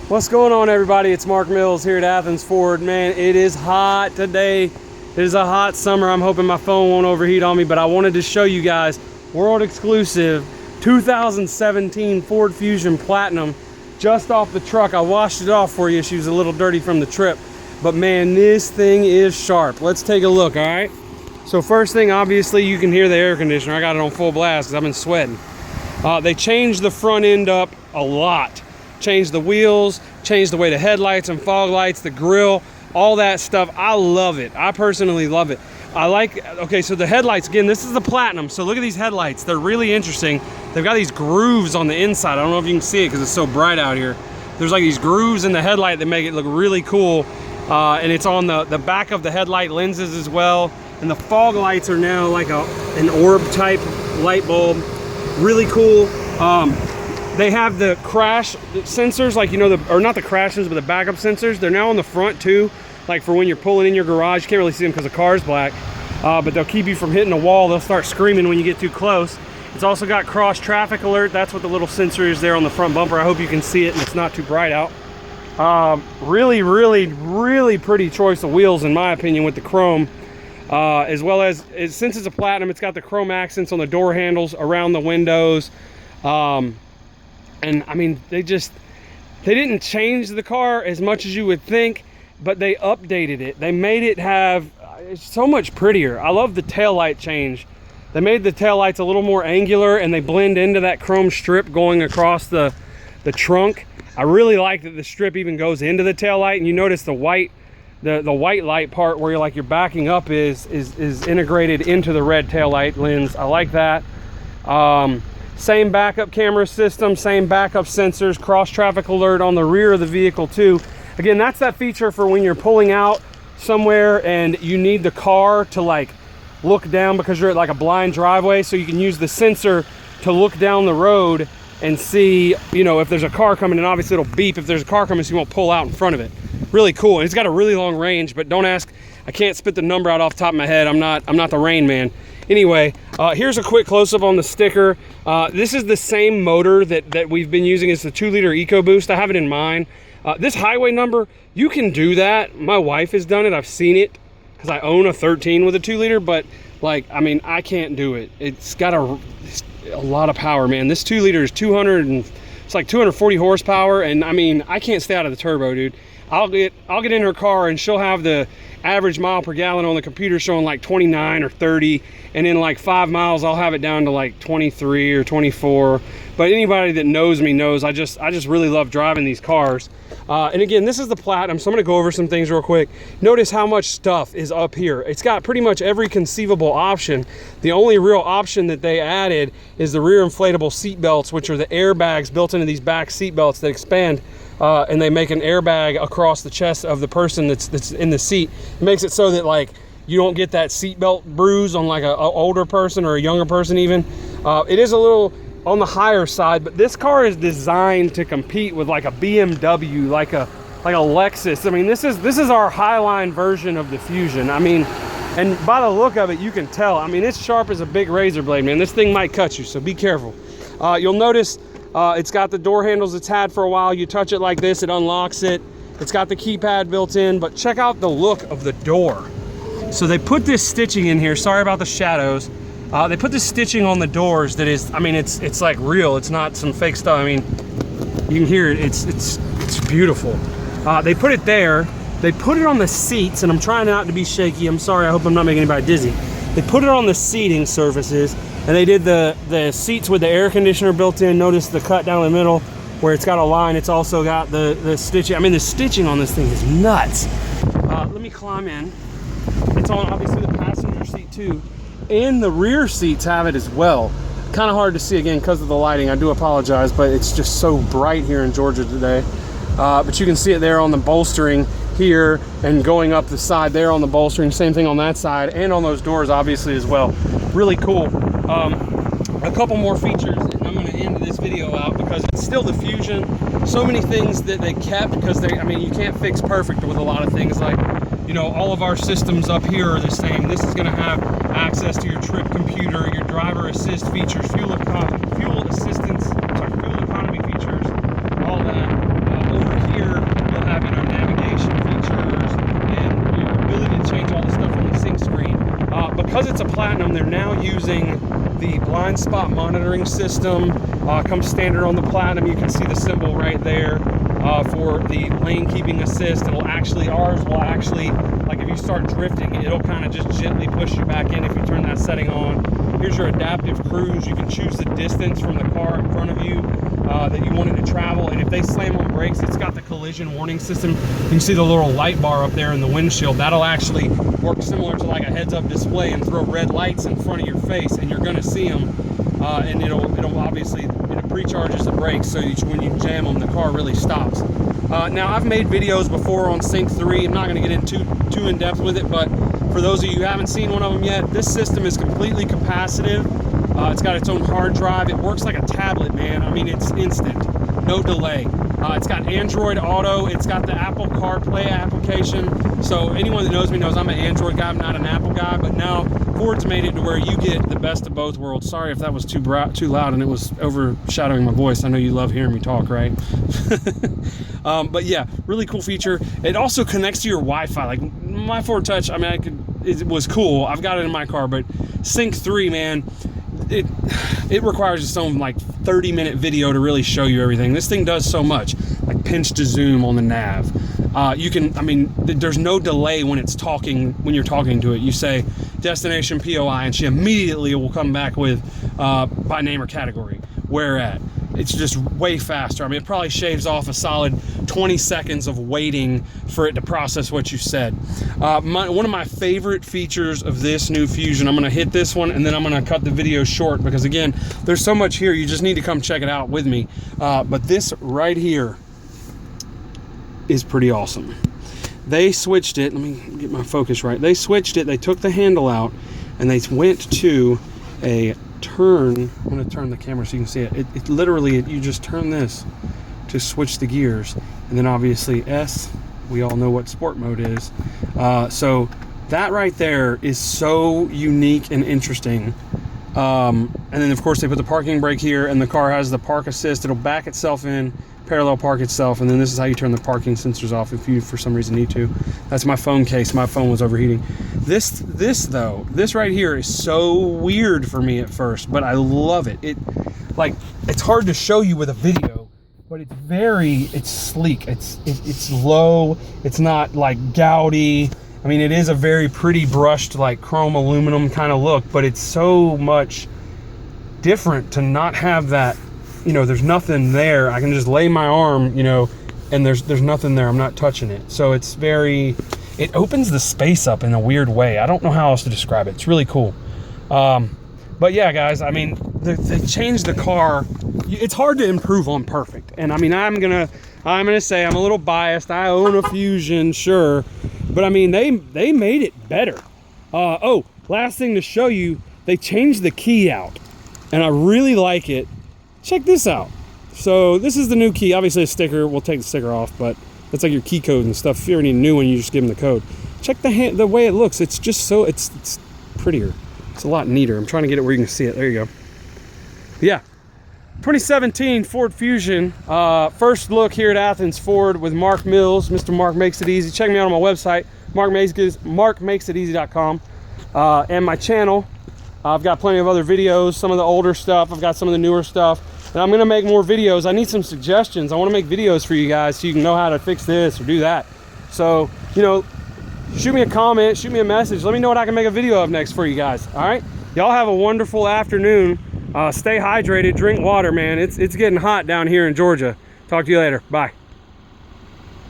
What's going on, everybody? It's Mark Mills here at Athens Ford. Man, it is hot today. It is a hot summer. I'm hoping my phone won't overheat on me, but I wanted to show you guys world exclusive 2017 Ford Fusion Platinum just off the truck. I washed it off for you. She was a little dirty from the trip, but man, this thing is sharp. Let's take a look. All right, so first thing, obviously you can hear the air conditioner. I got it on full blast because I've been sweating. They changed the front end up a lot. Changed the wheels, changed the way the headlights and fog lights, the grill, all that stuff. I love it. I personally love it. I like, okay, so the headlights, again, this is the Platinum. So look at these headlights. They're really interesting. They've got these grooves on the inside. I don't know if you can see it because it's so bright out here. There's like these grooves in the headlight that make it look really cool. And it's on the back of the headlight lenses as well. And the fog lights are now like an orb type light bulb. Really cool. They have the crash sensors, like, you know, or not the crashes, but the backup sensors. They're now on the front too, like for when you're pulling in your garage. You can't really see them because the car's black, but they'll keep you from hitting a wall. They'll start screaming when you get too close. It's also got cross traffic alert. That's what the little sensor is there on the front bumper. I hope you can see it and it's not too bright out. Really pretty choice of wheels in my opinion with the chrome, as well as since it's a Platinum, it's got the chrome accents on the door handles, around the windows. And I mean, they didn't change the car as much as you would think, but they updated it. They made it have, it's so much prettier. I love the taillight change. They made the taillights a little more angular and they blend into that chrome strip going across the trunk. I really like that the strip even goes into the taillight, and you notice the white light part where you're backing up is integrated into the red taillight lens. I like that. Same backup camera system, same backup sensors, cross traffic alert on the rear of the vehicle too. Again, that's that feature for when you're pulling out somewhere and you need the car to like look down because you're at like a blind driveway, so you can use the sensor to look down the road and see, you know, if there's a car coming, and obviously it'll beep if there's a car coming so you won't pull out in front of it. Really cool. And it's got a really long range, but don't ask, I can't spit the number out off the top of my head. I'm not the Rain Man. Anyway, here's a quick close-up on the sticker. This is the same motor that we've been using. It's the 2-liter EcoBoost. I have it in mine. This highway number, you can do that. My wife has done it. I've seen it because I own a 13 with a 2-liter, but like, I mean, I can't do it. It's got a lot of power, man. This 2-liter is it's like 240 horsepower, and I mean, I can't stay out of the turbo, dude. I'll get in her car and she'll have the average mile per gallon on the computer showing like 29 or 30, and in like 5 miles I'll have it down to like 23 or 24. But anybody that knows me knows I just really love driving these cars. And again, this is the Platinum, so I'm gonna go over some things real quick. Notice how much stuff is up here. It's got pretty much every conceivable option. The only real option that they added is the rear inflatable seat belts, which are the airbags built into these back seat belts that expand, and they make an airbag across the chest of the person that's in the seat. It makes it so that like you don't get that seatbelt bruise on like a older person or a younger person even. It is a little on the higher side, but this car is designed to compete with like a BMW, like a Lexus. I mean, this is our Highline version of the Fusion. I mean, and by the look of it, you can tell. I mean, it's sharp as a big razor blade, man. This thing might cut you, so be careful. You'll notice it's got the door handles it's had for a while. You touch it like this, it unlocks it. It's got the keypad built in, but check out the look of the door. So they put this stitching in here. Sorry about the shadows. They put this stitching on the doors that is, I mean, it's like real. It's not some fake stuff. I mean, you can hear it. It's beautiful. They put it there. They put it on the seats, and I'm trying not to be shaky. I'm sorry. I hope I'm not making anybody dizzy. They put it on the seating surfaces, and they did the seats with the air conditioner built in. Notice the cut down the middle where it's got a line. It's also got the stitching. I mean, the stitching on this thing is nuts. Let me climb in. It's on obviously the passenger seat too, and the rear seats have it as well. Kind of hard to see again because of the lighting. I do apologize, but it's just so bright here in Georgia today. But you can see it there on the bolstering here, and going up the side there on the bolstering. Same thing on that side, and on those doors obviously as well. Really cool. A couple more features, and I'm going to end this video out because it's still the Fusion. So many things that they kept because I mean, you can't fix perfect with a lot of things. Like, you know, all of our systems up here are the same. This is going to have access to your trip computer, your driver assist features, fuel economy features, all that. Over here Platinum, they're now using the blind spot monitoring system. Comes standard on the Platinum. You can see the symbol right there for the lane keeping assist. Ours will actually, like if you start drifting, it'll kind of just gently push you back in if you turn that setting on. Here's your adaptive cruise. You can choose the distance from the car in front of you that you wanted to travel, and if they slam on brakes, it's got the collision warning system. You can see the little light bar up there in the windshield. That'll actually work similar to like a heads-up display and throw red lights in front of your face, and you're going to see them. And it'll obviously, it pre-charges the brakes, so when you jam them, the car really stops. Now, I've made videos before on Sync 3. I'm not going to get into too in depth with it, but for those of you who haven't seen one of them yet, this system is completely capacitive. It's got its own hard drive. It works like a tablet, man. I mean, it's instant, no delay. It's got Android Auto. It's got the Apple CarPlay application. So anyone that knows me knows I'm an Android guy. I'm not an Apple guy. But now Ford's made it to where you get the best of both worlds. Sorry if that was too loud and it was overshadowing my voice. I know you love hearing me talk, right? But yeah, really cool feature. It also connects to your Wi-Fi. Like my Ford Touch, I mean, it was cool. I've got it in my car, but Sync 3, man, it requires its own like 30-minute video to really show you everything. This thing does so much, like pinch to zoom on the nav. There's no delay when you're talking to it. You say destination POI and she immediately will come back with by name or category, where at. It's just way faster. I mean, it probably shaves off a solid 20 seconds of waiting for it to process what you said. One of my favorite features of this new Fusion, I'm gonna hit this one and then I'm gonna cut the video short because again, there's so much here, you just need to come check it out with me. But this right here is pretty awesome. They switched it, let me get my focus right. They switched it, they took the handle out and they went to a turn. I'm going to turn the camera so you can see it. It literally, you just turn this to switch the gears, and then obviously S, we all know what sport mode is. So that right there is so unique and interesting. And then of course they put the parking brake here, and the car has the park assist. It'll back itself in, parallel park itself, and then this is how you turn the parking sensors off if you for some reason need to. That's my phone case. My phone was overheating. This right here is so weird for me at first, but I love it. It's hard to show you with a video, but it's sleek. It's low. It's not like gaudy. I mean, it is a very pretty brushed like chrome aluminum kind of look, but it's so much different to not have that. You know, there's nothing there. I can just lay my arm, you know, and there's nothing there. I'm not touching it. So it opens the space up in a weird way. I don't know how else to describe it. It's really cool. But yeah, guys, I mean, they changed the car. It's hard to improve on perfect. And I mean, I'm gonna say I'm a little biased. I own a Fusion, sure. But I mean, they made it better. Last thing to show you, they changed the key out. And I really like it. Check this out. So this is the new key. Obviously a sticker, we'll take the sticker off, but that's like your key code and stuff. If you already need a new one, you just give them the code. Check the way it looks. It's just so, it's prettier. It's a lot neater. I'm trying to get it where you can see it. There you go. Yeah. 2017 Ford Fusion. First look here at Athens Ford with Mark Mills. Mr. Mark Makes It Easy. Check me out on my website, markmakeseteasy.com. And my channel. I've got plenty of other videos, some of the older stuff. I've got some of the newer stuff. And I'm gonna make more videos. I need some suggestions. I wanna make videos for you guys so you can know how to fix this or do that. So, you know, shoot me a comment, shoot me a message. Let me know what I can make a video of next for you guys, all right? Y'all have a wonderful afternoon. Stay hydrated, drink water, man. It's getting hot down here in Georgia. Talk to you later, bye.